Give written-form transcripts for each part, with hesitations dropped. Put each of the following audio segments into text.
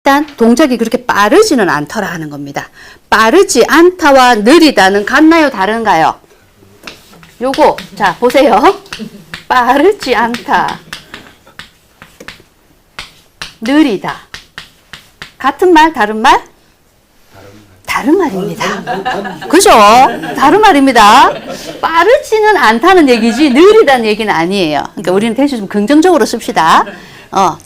일단 동작이 그렇게 빠르지는 않더라 하는 겁니다. 빠르지 않다와 느리다는 같나요? 다른가요? 요거 자 보세요. 빠르지 않다. 느리다. 같은 말, 다른 말? 다른 말입니다. 그죠? 다른 말입니다. 빠르지는 않다는 얘기지 느리다는 얘기는 아니에요. 그러니까 우리는 대신 좀 긍정적으로 씁시다.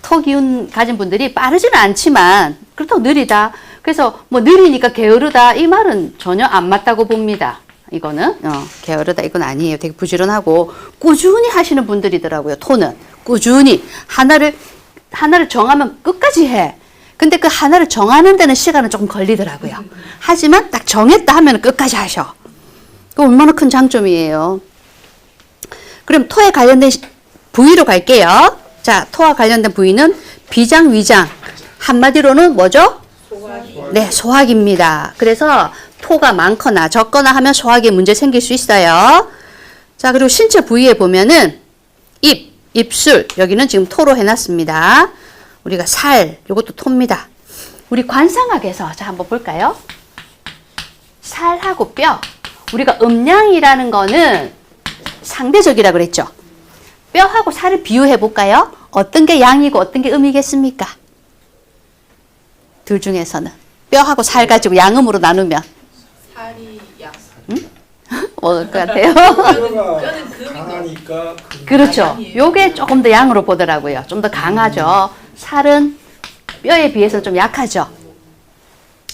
토 기운 가진 분들이 빠르지는 않지만 그렇다고 느리다. 그래서 뭐 느리니까 게으르다 이 말은 전혀 안 맞다고 봅니다. 이거는 게으르다 이건 아니에요. 되게 부지런하고 꾸준히 하시는 분들이더라고요. 토는 꾸준히 하나를 정하면 끝까지 해. 근데 그 하나를 정하는 데는 시간은 조금 걸리더라고요. 하지만 딱 정했다 하면 끝까지 하셔. 그 얼마나 큰 장점이에요. 그럼 토에 관련된 부위로 갈게요. 자, 토와 관련된 부위는 비장, 위장. 한마디로는 뭐죠? 소화기. 네, 소화기입니다. 그래서 토가 많거나 적거나 하면 소화기에 문제 생길 수 있어요. 자, 그리고 신체 부위에 보면은 입, 입술, 여기는 지금 토로 해놨습니다. 우리가 살, 이것도 토입니다. 우리 관상학에서 자 한번 볼까요? 살하고 뼈. 우리가 음양이라는 거는 상대적이라 그랬죠. 뼈하고 살을 비유해 볼까요? 어떤 게 양이고 어떤 게 음이겠습니까? 둘 중에서는 뼈하고 살 가지고 양음으로 나누면 살이 양. 뭐일 것 같아요? 뼈는 강하니까 그렇죠. 요게 조금 더 양으로 보더라고요. 좀 더 강하죠. 살은 뼈에 비해서 좀 약하죠.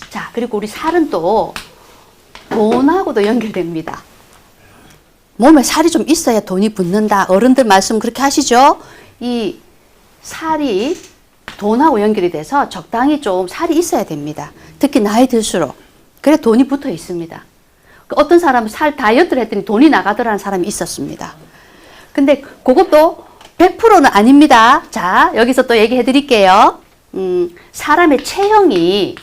자, 그리고 우리 살은 또 돈하고도 연결됩니다. 몸에 살이 좀 있어야 돈이 붙는다. 어른들 말씀 그렇게 하시죠? 이 살이 돈하고 연결이 돼서 적당히 좀 살이 있어야 됩니다. 특히 나이 들수록. 그래 돈이 붙어 있습니다. 어떤 사람은 살 다이어트를 했더니 돈이 나가더라는 사람이 있었습니다. 근데 그것도 100%는 아닙니다. 자, 여기서 또 얘기해 드릴게요. 사람의 체형이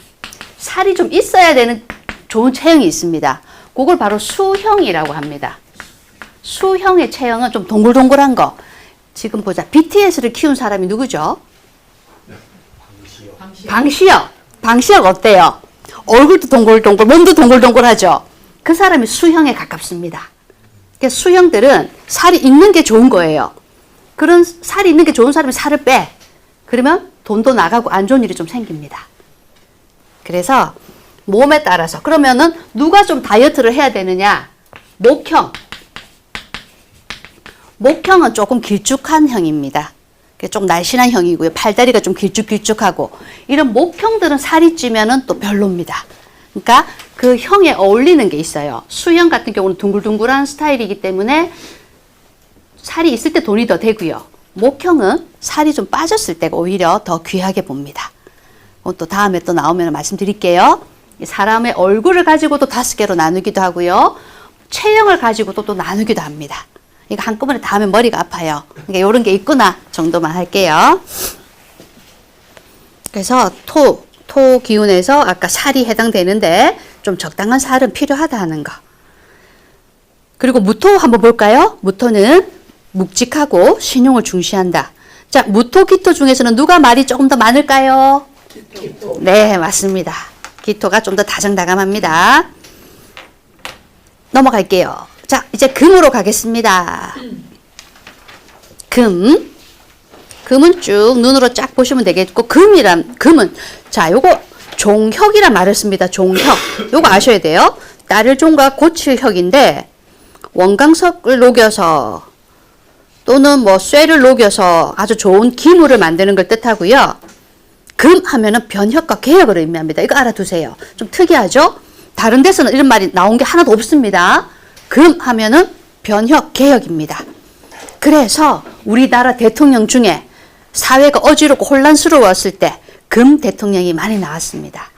살이 좀 있어야 되는 좋은 체형이 있습니다. 그걸 바로 수형이라고 합니다. 수형의 체형은 좀 동글동글한 거. 지금 보자. BTS를 키운 사람이 누구죠? 방시혁. 방시혁 어때요? 얼굴도 동글동글, 몸도 동글동글하죠? 그 사람이 수형에 가깝습니다. 그러니까 수형들은 살이 있는 게 좋은 거예요. 그런 살이 있는 게 좋은 사람이 살을 빼. 그러면 돈도 나가고 안 좋은 일이 좀 생깁니다. 그래서 몸에 따라서. 그러면은 누가 좀 다이어트를 해야 되느냐? 목형. 목형은 조금 길쭉한 형입니다. 좀 날씬한 형이고요. 팔다리가 좀 길쭉길쭉하고. 이런 목형들은 살이 찌면은 또 별로입니다. 그러니까 그 형에 어울리는 게 있어요. 수형 같은 경우는 둥글둥글한 스타일이기 때문에 살이 있을 때 돈이 더 되고요. 목형은 살이 좀 빠졌을 때가 오히려 더 귀하게 봅니다. 또 다음에 또 나오면 말씀드릴게요. 사람의 얼굴을 가지고도 5개로 나누기도 하고요. 체형을 가지고도 또 나누기도 합니다. 이거 한꺼번에 다 하면 머리가 아파요. 그러니까 이런 게 있구나 정도만 할게요. 그래서 토 기운에서 아까 살이 해당되는데 좀 적당한 살은 필요하다 하는 거. 그리고 무토 한번 볼까요? 무토는 묵직하고 신용을 중시한다. 자, 무토, 기토 중에서는 누가 말이 조금 더 많을까요? 기토. 네, 맞습니다. 기토가 좀 더 다정다감합니다. 넘어갈게요. 자, 이제 금으로 가겠습니다. 금. 금은 쭉 눈으로 쫙 보시면 되겠고, 금은, 자, 요거 종혁이란 말을 씁니다. 종혁. 요거 아셔야 돼요. 딸을 종과 고칠 혁인데, 원강석을 녹여서, 또는 뭐 쇠를 녹여서 아주 좋은 기물을 만드는 걸 뜻하고요. 금 하면은 변혁과 개혁을 의미합니다. 이거 알아두세요. 좀 특이하죠? 다른 데서는 이런 말이 나온 게 하나도 없습니다. 금 하면은 변혁, 개혁입니다. 그래서 우리나라 대통령 중에 사회가 어지럽고 혼란스러웠을 때 금 대통령이 많이 나왔습니다.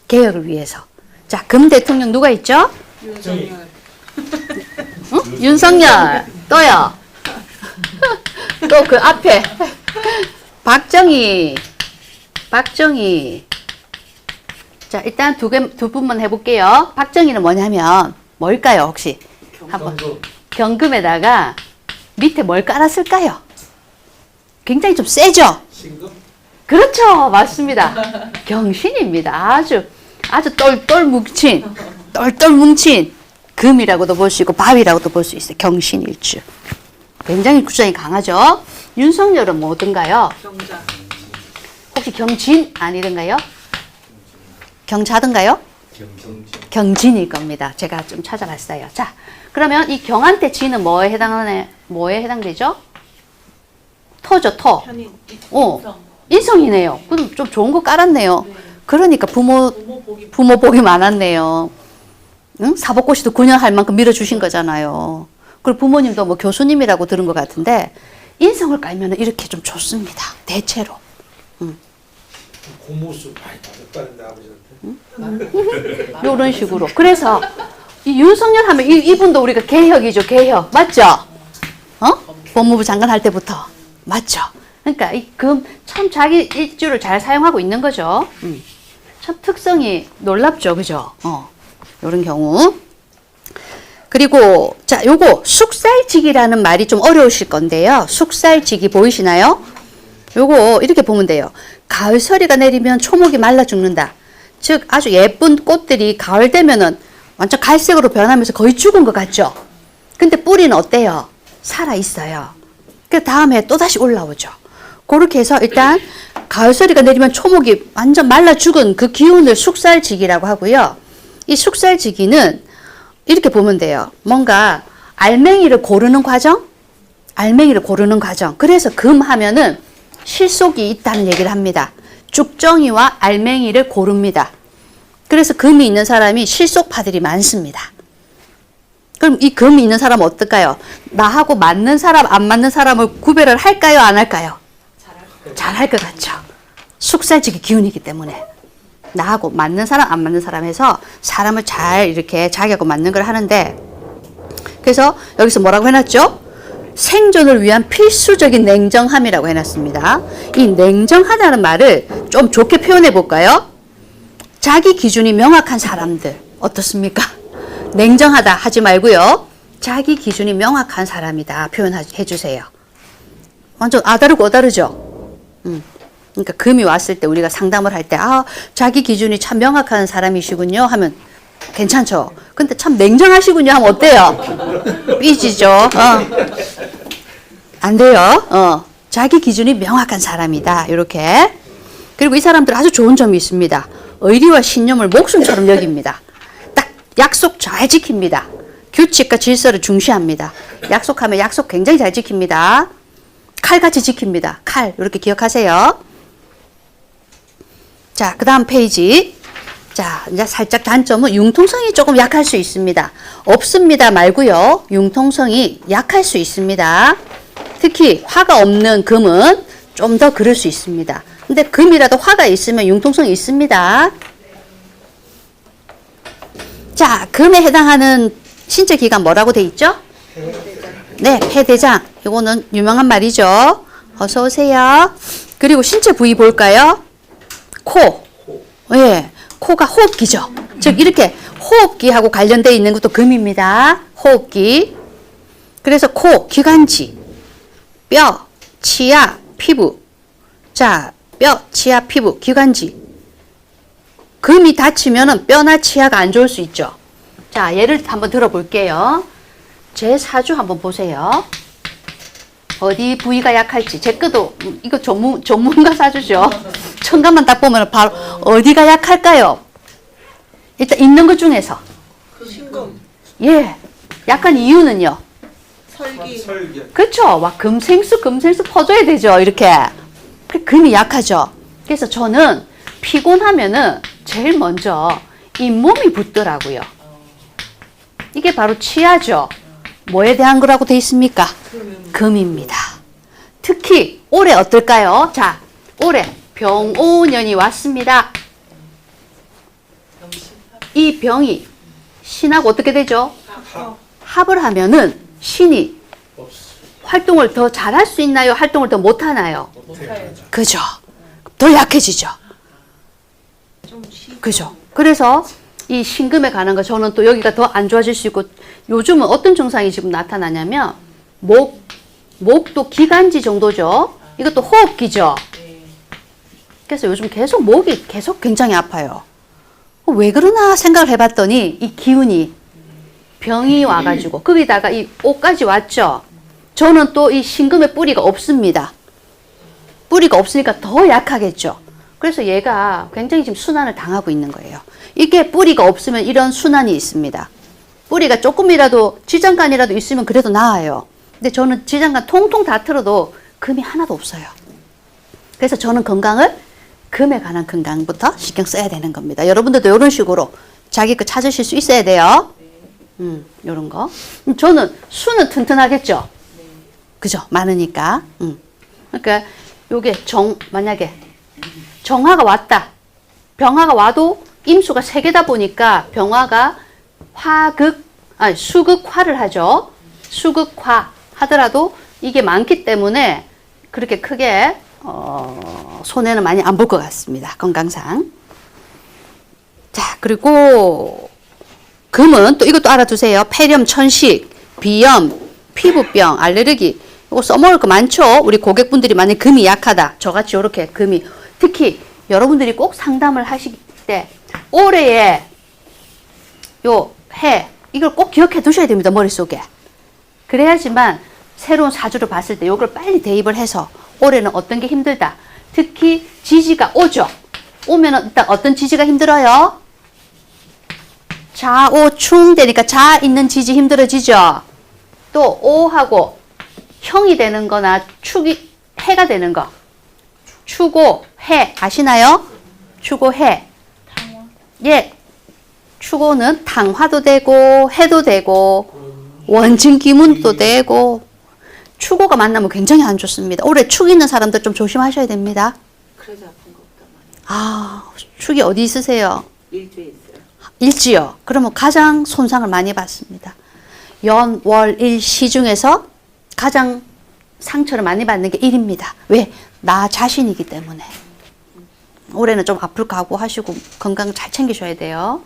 개혁을 위해서. 자, 금 대통령 누가 있죠? 윤석열. 응? 윤석열. 또요. 또 그 앞에 박정희. 자, 일단 두 분만 해볼게요. 박정희는 뭐냐면 뭘까요, 혹시? 한번 경금에다가 밑에 뭘 깔았을까요? 굉장히 좀 세죠? 신금? 그렇죠. 맞습니다. 경신입니다. 아주 똘똘 뭉친 금이라고도 볼 수 있고 밥이라고도 볼 수 있어요. 경신일주. 굉장히 구성이 강하죠. 윤석열은 뭐든가요? 경자. 혹시 경진 아니든가요? 경자든가요? 경진일 겁니다. 제가 좀 찾아봤어요. 자, 그러면 이 경한테 진은 뭐에 해당되죠? 토죠, 토. 현인. 인성이네요. 그럼 좀 좋은 거 깔았네요. 네. 그러니까 부모 복이 많았네요. 응? 사법고시도 9년 할 만큼 밀어주신 거잖아요. 그리고 부모님도 뭐 교수님이라고 들은 것 같은데 인성을 깔면 이렇게 좀 좋습니다. 대체로. 고무수 많이 받았다는데 아버지한테. 이런 식으로. 그래서 이 윤석열 하면 이분도 우리가 개혁이죠. 개혁. 맞죠? 법무부 장관 할 때부터. 맞죠? 그러니까 이 금 참 자기 일주를 잘 사용하고 있는 거죠. 참 특성이 놀랍죠. 그죠? 이런 경우. 그리고 자, 요거 숙살지기라는 말이 좀 어려우실 건데요. 숙살지기 보이시나요? 요거 이렇게 보면 돼요. 가을서리가 내리면 초목이 말라 죽는다. 즉 아주 예쁜 꽃들이 가을 되면은 완전 갈색으로 변하면서 거의 죽은 것 같죠? 근데 뿌리는 어때요? 살아 있어요. 그 다음에 또 다시 올라오죠. 그렇게 해서 일단 가을서리가 내리면 초목이 완전 말라 죽은 그 기운을 숙살지기라고 하고요. 이 숙살지기는 이렇게 보면 돼요. 뭔가 알맹이를 고르는 과정? 알맹이를 고르는 과정. 그래서 금 하면은 실속이 있다는 얘기를 합니다. 죽정이와 알맹이를 고릅니다. 그래서 금이 있는 사람이 실속파들이 많습니다. 그럼 이 금이 있는 사람은 어떨까요? 나하고 맞는 사람, 안 맞는 사람을 구별을 할까요? 안 할까요? 잘할 것 같죠. 숙살지기 기운이기 때문에. 나하고 맞는 사람, 안 맞는 사람 해서 사람을 잘 이렇게 자기하고 맞는 걸 하는데, 그래서 여기서 뭐라고 해놨죠? 생존을 위한 필수적인 냉정함이라고 해놨습니다. 이 냉정하다는 말을 좀 좋게 표현해 볼까요? 자기 기준이 명확한 사람들 어떻습니까? 냉정하다 하지 말고요. 자기 기준이 명확한 사람이다 표현해 주세요. 완전 아다르고 어다르죠? 그러니까 금이 왔을 때 우리가 상담을 할 때 자기 기준이 참 명확한 사람이시군요 하면 괜찮죠? 근데 참 냉정하시군요 하면 어때요? 삐지죠? 안 돼요. 자기 기준이 명확한 사람이다. 이렇게. 그리고 이 사람들 아주 좋은 점이 있습니다. 의리와 신념을 목숨처럼 여깁니다. 딱 약속 잘 지킵니다. 규칙과 질서를 중시합니다. 약속하면 약속 굉장히 잘 지킵니다. 칼같이 지킵니다. 칼. 이렇게 기억하세요. 자, 그 다음 페이지. 자, 이제 살짝 단점은 융통성이 조금 약할 수 있습니다. 없습니다 말고요. 융통성이 약할 수 있습니다. 특히 화가 없는 금은 좀 더 그럴 수 있습니다. 근데 금이라도 화가 있으면 융통성이 있습니다. 자, 금에 해당하는 신체 기관 뭐라고 돼 있죠? 네, 폐대장. 이거는 유명한 말이죠. 어서 오세요. 그리고 신체 부위 볼까요? 코. 예, 코가 호흡기죠. 즉 이렇게 호흡기하고 관련되어 있는 것도 금입니다. 호흡기. 그래서 코, 기관지, 뼈, 치아, 피부. 자, 뼈, 치아, 피부, 기관지. 금이 다치면은 뼈나 치아가 안 좋을 수 있죠. 자, 예를 한번 들어볼게요. 제 사주 한번 보세요. 어디 부위가 약할지. 제 거도 이거 전문가 사주죠. 천간만 딱 보면 바로 어디가 약할까요? 일단 있는 것 중에서. 신금. 예. 약한 이유는요. 설기. 그렇죠. 와, 금생수 퍼줘야 되죠. 이렇게. 금이 약하죠. 그래서 저는 피곤하면은 제일 먼저 잇몸이 붓더라고요. 이게 바로 치아죠. 뭐에 대한 거라고 돼 있습니까? 금입니다. 특히 올해 어떨까요? 자, 올해 병오년이 왔습니다. 이 병이 신하고 어떻게 되죠? 합을 하면은 신이 활동을 더 잘할 수 있나요? 활동을 더 못하나요? 그죠? 더 약해지죠. 그죠? 그래서 이 신금에 관한 거 저는 또 여기가 더 안 좋아질 수 있고, 요즘은 어떤 증상이 지금 나타나냐면 목도 기관지 정도죠. 이것도 호흡기죠. 그래서 요즘 계속 목이 계속 굉장히 아파요. 왜 그러나 생각을 해봤더니 이 기운이 병이 와가지고 거기다가 이 옷까지 왔죠. 저는 또 이 신금의 뿌리가 없습니다. 뿌리가 없으니까 더 약하겠죠. 그래서 얘가 굉장히 지금 순환을 당하고 있는 거예요. 이게 뿌리가 없으면 이런 순환이 있습니다. 뿌리가 조금이라도 지장간이라도 있으면 그래도 나아요. 근데 저는 지장간 통통 다 틀어도 금이 하나도 없어요. 그래서 저는 건강을 금에 관한 건강부터 신경 써야 되는 겁니다. 여러분들도 이런 식으로 자기 거 찾으실 수 있어야 돼요. 요런 거. 저는 수는 튼튼하겠죠. 그죠? 많으니까. 그러니까 요게 만약에 정화가 왔다. 병화가 와도 임수가 3개다 보니까 병화가 수극화를 하죠. 수극화 하더라도 이게 많기 때문에 그렇게 크게 손해는 많이 안 볼 것 같습니다. 건강상. 자, 그리고 금은 또 이것도 알아두세요. 폐렴, 천식, 비염, 피부병, 알레르기 이거 써먹을 거 많죠. 우리 고객분들이 만약 금이 약하다. 저같이 이렇게 금이 특히 여러분들이 꼭 상담을 하실 때 올해에 요 해 이걸 꼭 기억해 두셔야 됩니다. 머릿속에. 그래야지만 새로운 사주를 봤을 때 이걸 빨리 대입을 해서 올해는 어떤 게 힘들다. 특히 지지가 오죠. 오면은 일단 어떤 지지가 힘들어요? 자오충 되니까 자 있는 지지 힘들어지죠. 또 오하고 형이 되는 거나 축이 해가 되는 거. 추고 해 아시나요? 추고 해. 예. 추고는 당화도 되고 해도 되고 원진 기문도 되고 추고가 만나면 굉장히 안 좋습니다. 올해 축 있는 사람들 좀 조심하셔야 됩니다. 그래서 아픈 것보다 많이. 아, 축이 어디 있으세요? 일주에 있어요. 일지요. 그러면 가장 손상을 많이 받습니다. 연, 월, 일, 시 중에서 가장 상처를 많이 받는 게 일입니다. 왜? 나 자신이기 때문에. 올해는 좀 아플 각오하시고 건강 잘 챙기셔야 돼요.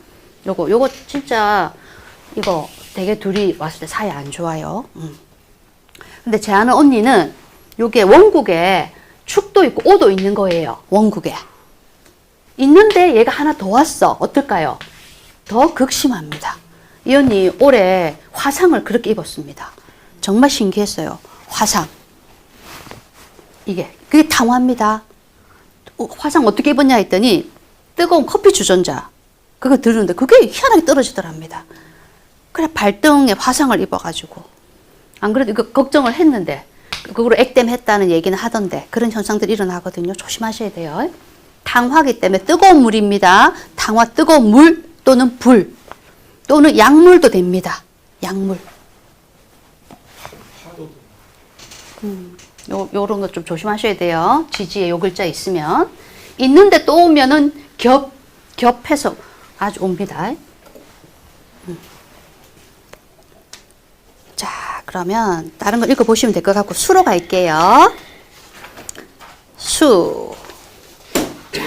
요거 진짜 이거 되게 둘이 왔을 때 사이 안 좋아요. 근데 제 아는 언니는 요게 원국에 축도 있고 오도 있는 거예요. 원국에. 있는데 얘가 하나 더 왔어. 어떨까요? 더 극심합니다. 이 언니 올해 화상을 그렇게 입었습니다. 정말 신기했어요. 화상. 그게 당화입니다. 화상 어떻게 입었냐 했더니 뜨거운 커피 주전자. 그거 들었는데 그게 희한하게 떨어지더랍니다. 그래 발등에 화상을 입어가지고 안 그래도 이거 걱정을 했는데 그거로 액땜했다는 얘기는 하던데 그런 현상들이 일어나거든요. 조심하셔야 돼요. 당화기 때문에 뜨거운 물입니다. 당화 뜨거운 물 또는 불 또는 약물도 됩니다. 약물. 요런 거 좀 조심하셔야 돼요. 지지에 요 글자 있으면. 있는데 또 오면은 겹해서 아주 옵니다. 자, 그러면 다른 거 읽어보시면 될 것 같고 수로 갈게요. 수. 자,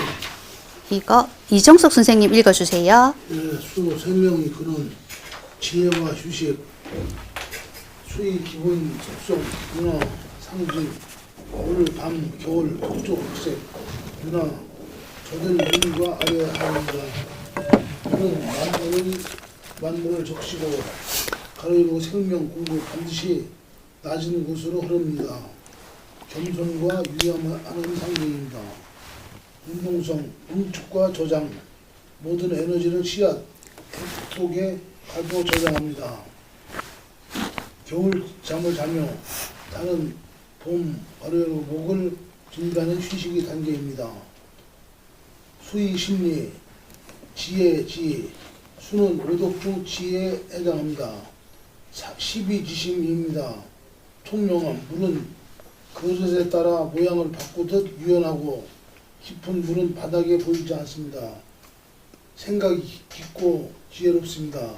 이거 이정석 선생님 읽어주세요. 네, 수 생명이 그는 지혜와 휴식, 수의 기본 속성, 문화, 상징, 올, 밤, 겨울, 북쪽, 흑색, 문화, 젖은 눈과 아래 하늘과 그는 만물을 적시고 가로이고 생명, 공부 반드시 낮은 곳으로 흐릅니다. 겸손과 유의하는 상징입니다. 운동성, 응축과 저장, 모든 에너지를 씨앗 속에 가두어 저장합니다. 겨울 잠을 자며 다른 봄, 가로열고 목을 준비하는 휴식이 단계입니다. 수의 심리, 지혜, 수는 오독 중 지혜에 해당합니다. 12지심입니다. 통명함, 물은 그릇에 따라 모양을 바꾸듯 유연하고 깊은 물은 바닥에 보이지 않습니다. 생각이 깊고 지혜롭습니다.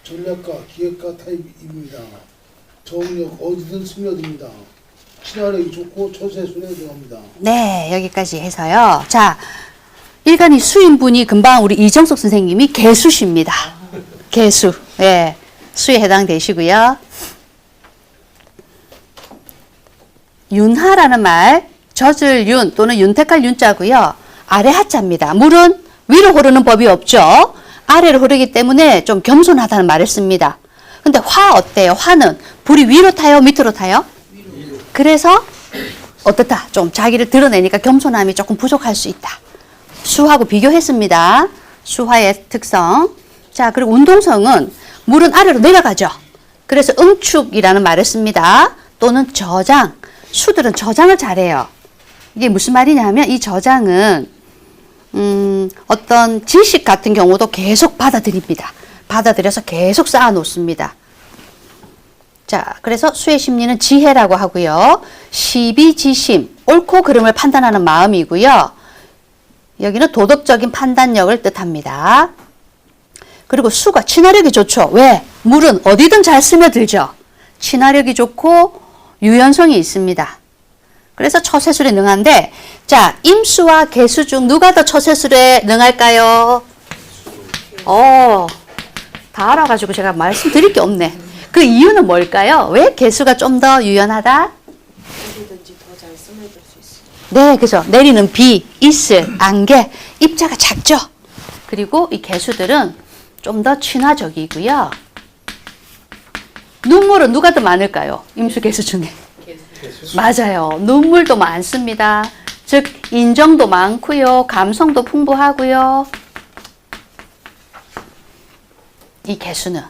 전략가, 기획가 타입입니다. 정력 어디든 스며듭니다. 친화력이 좋고 처세술에 들어갑니다. 네, 여기까지 해서요. 자, 일간이 수인분이 금방 우리 이정석 선생님이 개수십니다. 개수. 예. 수에 해당되시고요. 윤하라는 말, 젖을 윤 또는 윤택할 윤자고요. 아래 하자입니다. 물은 위로 흐르는 법이 없죠. 아래로 흐르기 때문에 좀 겸손하다는 말을 씁니다. 근데 화 어때요? 화는 불이 위로 타요? 밑으로 타요? 그래서 어떻다? 좀 자기를 드러내니까 겸손함이 조금 부족할 수 있다. 수하고 비교했습니다. 수화의 특성. 자, 그리고 운동성은 물은 아래로 내려가죠. 그래서 응축이라는 말을 씁니다. 또는 저장. 수들은 저장을 잘해요. 이게 무슨 말이냐 하면 이 저장은 어떤 지식 같은 경우도 계속 받아들입니다. 받아들여서 계속 쌓아 놓습니다. 자, 그래서 수의 심리는 지혜라고 하고요. 시비지심, 옳고 그름을 판단하는 마음이고요. 여기는 도덕적인 판단력을 뜻합니다. 그리고 수가 친화력이 좋죠. 왜? 물은 어디든 잘 스며들죠. 친화력이 좋고 유연성이 있습니다. 그래서 처세술에 능한데, 자, 임수와 개수 중 누가 더 처세술에 능할까요? 다 알아가지고 제가 말씀드릴 게 없네. 그 이유는 뭘까요? 왜 개수가 좀 더 유연하다? 어디든지 더 잘 스며들 수 있어요. 네, 그죠. 내리는 비, 이슬, 안개, 입자가 작죠. 그리고 이 개수들은 좀 더 친화적이고요. 눈물은 누가 더 많을까요? 임수 개수 중에. 맞아요. 눈물도 많습니다. 즉 인정도 많고요. 감성도 풍부하고요. 이 개수는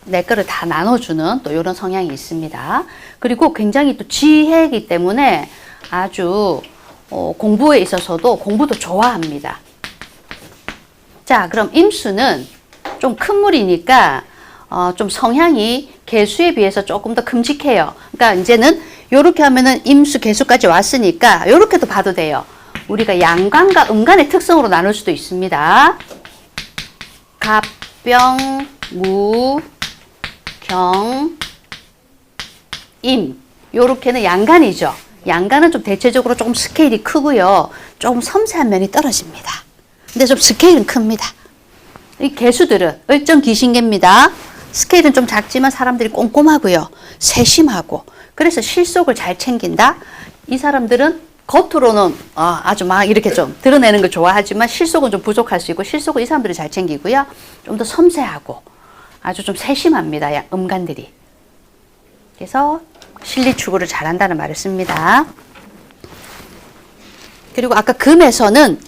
내 거를 다 나눠주는 또 이런 성향이 있습니다. 그리고 굉장히 또 지혜이기 때문에 아주 공부에 있어서도 공부도 좋아합니다. 자, 그럼 임수는 좀 큰 물이니까 좀 성향이 개수에 비해서 조금 더 큼직해요. 그러니까 이제는 이렇게 하면은 임수 개수까지 왔으니까 이렇게도 봐도 돼요. 우리가 양간과 음간의 특성으로 나눌 수도 있습니다. 갑병, 무, 경, 임. 요렇게는 양간이죠. 양간은 좀 대체적으로 조금 스케일이 크고요. 조금 섬세한 면이 떨어집니다. 근데 좀 스케일은 큽니다. 이 개수들은 을정 기신개입니다. 스케일은 좀 작지만 사람들이 꼼꼼하고요. 세심하고. 그래서 실속을 잘 챙긴다. 이 사람들은 겉으로는 아주 막 이렇게 좀 드러내는 걸 좋아하지만 실속은 좀 부족할 수 있고 실속은 이 사람들이 잘 챙기고요. 좀 더 섬세하고 아주 좀 세심합니다. 음간들이. 그래서 실리 추구를 잘한다는 말을 씁니다. 그리고 아까 금에서는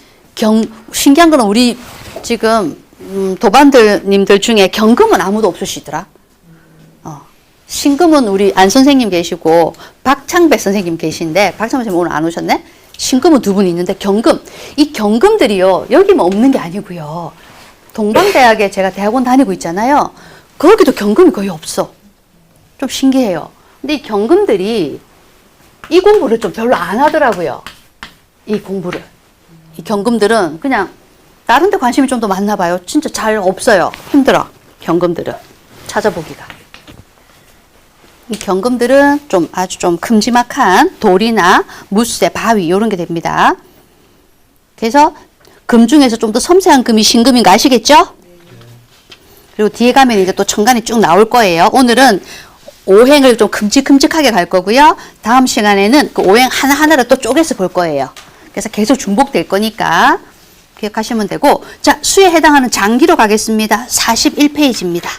신기한 거는 우리 지금 도반들님들 중에 경금은 아무도 없으시더라. 신금은 우리 안 선생님 계시고 박창배 선생님 계신데 박창배 선생님 오늘 안 오셨네? 신금은 두 분 있는데 경금. 이 경금들이요. 여기만 없는 게 아니고요. 동방대학에 제가 대학원 다니고 있잖아요. 거기도 경금이 거의 없어. 좀 신기해요. 근데 이 경금들이 이 공부를 좀 별로 안 하더라고요. 이 공부를. 이 경금들은 그냥 다른 데 관심이 좀 더 많나 봐요. 진짜 잘 없어요. 힘들어. 경금들은. 찾아보기가. 이 경금들은 좀 아주 좀 큼지막한 돌이나 무쇠, 바위 이런 게 됩니다. 그래서 금 중에서 좀 더 섬세한 금이 신금인 거 아시겠죠? 그리고 뒤에 가면 이제 또 천간이 쭉 나올 거예요. 오늘은 오행을 좀 큼직큼직하게 갈 거고요. 다음 시간에는 그 오행 하나하나를 또 쪼개서 볼 거예요. 그래서 계속 중복될 거니까 기억하시면 되고, 자, 수에 해당하는 장기로 가겠습니다. 41페이지입니다.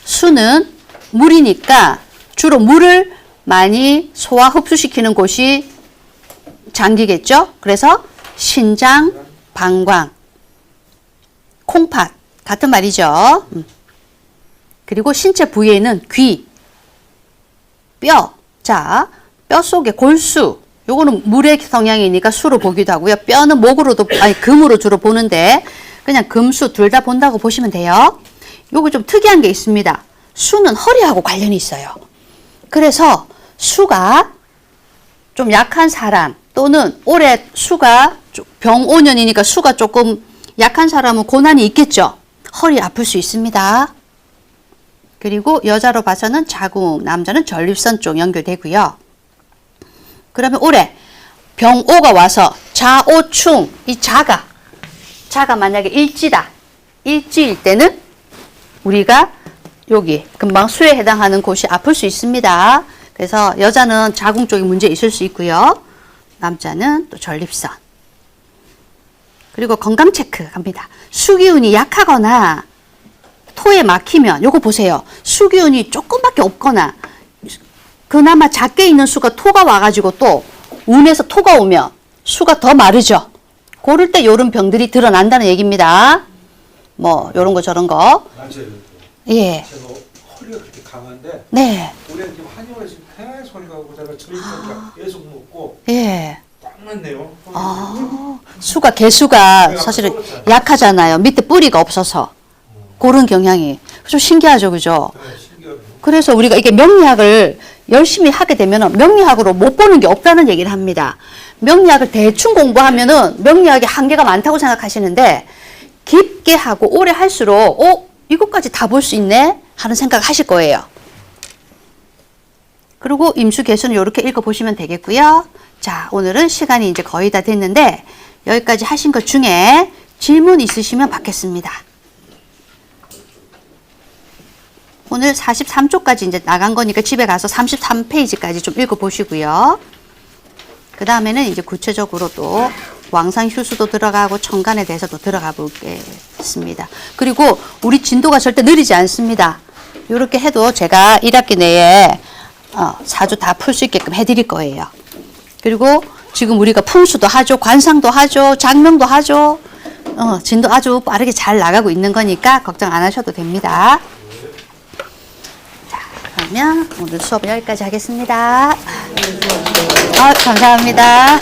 수는 물이니까 주로 물을 많이 소화 흡수시키는 곳이 장기겠죠. 그래서 신장, 방광, 콩팥 같은 말이죠. 그리고 신체 부위에는 귀, 뼈. 자, 뼈 속에 골수. 요거는 물의 성향이니까 수로 보기도 하고요. 뼈는 목으로도, 금으로 주로 보는데 그냥 금수 둘 다 본다고 보시면 돼요. 요거 좀 특이한 게 있습니다. 수는 허리하고 관련이 있어요. 그래서 수가 좀 약한 사람 또는 올해 수가 병5년이니까 수가 조금 약한 사람은 고난이 있겠죠. 허리 아플 수 있습니다. 그리고 여자로 봐서는 자궁, 남자는 전립선 쪽 연결되고요. 그러면 올해 병오가 와서 자오충, 이 자가 만약에 일지다. 일지일 때는 우리가 여기 금방 수에 해당하는 곳이 아플 수 있습니다. 그래서 여자는 자궁 쪽에 문제 있을 수 있고요. 남자는 또 전립선. 그리고 건강 체크 갑니다. 수기운이 약하거나 토에 막히면 요거 보세요. 수기운이 조금밖에 없거나 그나마 작게 있는 수가 토가 와가지고 또 운에서 토가 오면 수가 더 마르죠. 그럴 때 요런 병들이 드러난다는 얘기입니다. 뭐 요런 거 저런 거. 맞아요. 예. 제가 허리가 그렇게 강한데 네. 올해 지금 한의원에 지금 계속 허리가 오고 제가 저희가 계속 먹고 예. 딱 맞네요. 아, 수가 개수가 사실은 약하잖아요. 밑에 뿌리가 없어서 그런 경향이 좀 신기하죠, 그죠? 네, 신기하네요. 그래서 우리가 이게 명리학을 열심히 하게 되면은 명리학으로 못 보는 게 없다는 얘기를 합니다. 명리학을 대충 공부하면은 명리학의 한계가 많다고 생각하시는데 깊게 하고 오래 할수록 이것까지 다 볼 수 있네 하는 생각 하실 거예요. 그리고 임수개수는 이렇게 읽어보시면 되겠고요. 자, 오늘은 시간이 이제 거의 다 됐는데 여기까지 하신 것 중에 질문 있으시면 받겠습니다. 오늘 43쪽까지 이제 나간 거니까 집에 가서 33페이지까지 좀 읽어보시고요. 그 다음에는 이제 구체적으로 또 왕상휴수도 들어가고 천간에 대해서도 들어가 보겠습니다. 그리고 우리 진도가 절대 느리지 않습니다. 이렇게 해도 제가 1학기 내에 4주 다 풀 수 있게끔 해드릴 거예요. 그리고 지금 우리가 풍수도 하죠. 관상도 하죠. 장명도 하죠. 진도 아주 빠르게 잘 나가고 있는 거니까 걱정 안 하셔도 됩니다. 자, 그러면 오늘 수업 여기까지 하겠습니다. 감사합니다.